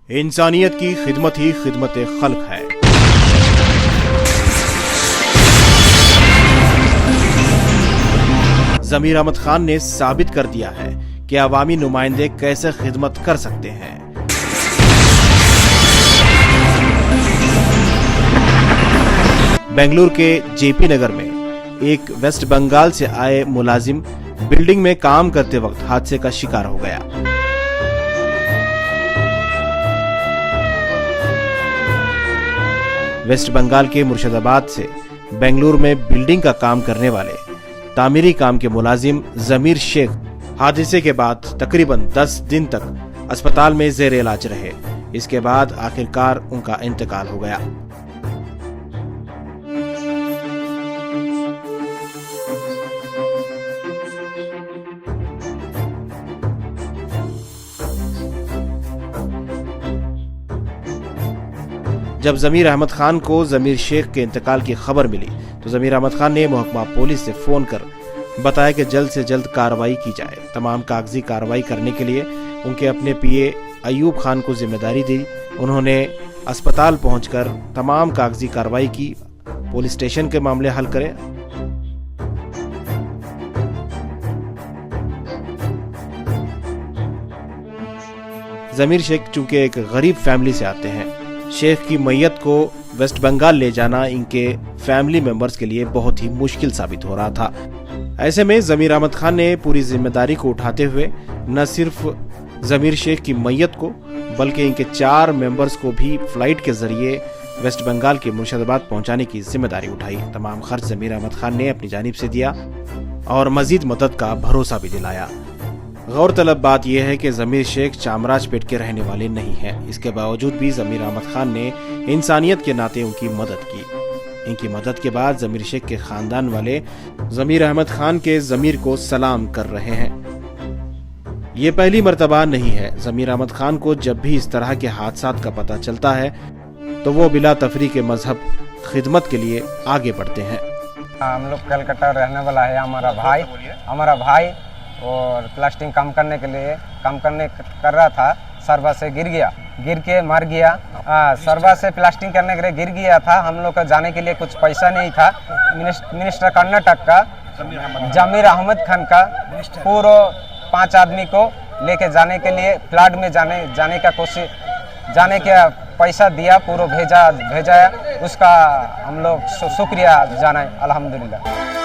इंसानियत की खिदमत ही खिदमत खल्क है। ज़मीर अहमद खान ने साबित कर दिया है कि अवामी नुमाइंदे कैसे खिदमत कर सकते हैं। बेंगलुरु के जेपी नगर में एक वेस्ट बंगाल से आए मुलाजिम बिल्डिंग में काम करते वक्त हादसे का शिकार हो गया। वेस्ट बंगाल के मुर्शिदाबाद से बेंगलुरु में बिल्डिंग का काम करने वाले तामीरी काम के मुलाजिम ज़मीर शेख हादसे के बाद तकरीबन 10 दिन तक अस्पताल में जेर इलाज रहे। इसके बाद आखिरकार उनका इंतकाल हो गया। जब ज़मीर अहमद खान को ज़मीर शेख के इंतकाल की खबर मिली तो ज़मीर अहमद खान ने महकमा पुलिस से फोन कर बताया कि जल्द से जल्द कार्रवाई की जाए। तमाम कागजी कार्रवाई करने के लिए उनके अपने पीए अयूब खान को जिम्मेदारी दी। उन्होंने अस्पताल पहुंचकर तमाम कागजी कार्रवाई की, पुलिस स्टेशन के मामले हल करे। ज़मीर शेख चूंकि एक गरीब फैमिली से आते हैं, शेख की मैयत को वेस्ट बंगाल ले जाना इनके फैमिली मेंबर्स के लिए बहुत ही मुश्किल साबित हो रहा था। ऐसे में ज़मीर अहमद खान ने पूरी जिम्मेदारी को उठाते हुए न सिर्फ ज़मीर शेख की मैयत को बल्कि इनके 4 मेंबर्स को भी फ्लाइट के जरिए वेस्ट बंगाल के मुर्शिदाबाद पहुंचाने की जिम्मेदारी उठाई। तमाम खर्च ज़मीर अहमद खान ने अपनी जानिब से दिया और मजीद मदद का भरोसा भी दिलाया। गौरतलब बात यह है कि ज़मीर शेख चामराजपेट के रहने वाले नहीं हैं। इसके बावजूद भी ज़मीर अहमद खान ने इंसानियत के नाते उनकी मदद की। इनकी मदद के बाद ज़मीर शेख के खानदान वाले ज़मीर अहमद खान के ज़मीर को सलाम कर रहे हैं। ये पहली मर्तबा नहीं है। ज़मीर अहमद खान को जब भी इस तरह के हादसात का पता चलता है तो वो बिला तफरी के मजहब खिदमत के लिए आगे बढ़ते हैं। हम लोग कलकत्ता रहने वाला है। हमारा भाई और प्लास्टिंग काम करने कर रहा था, सरवा से गिर के मर गया। सरवा से प्लास्टिंग करने के लिए गिर गया था। हम लोग का जाने के लिए कुछ पैसा नहीं था। मिनिस्टर कर्नाटक का ज़मीर अहमद खान का पूरा 5 आदमी को लेके जाने के लिए फ्लड में जाने का पैसा दिया, पूरा भेजा। उसका हम लोग शुक्रिया जानाए अल्हम्दुलिल्लाह।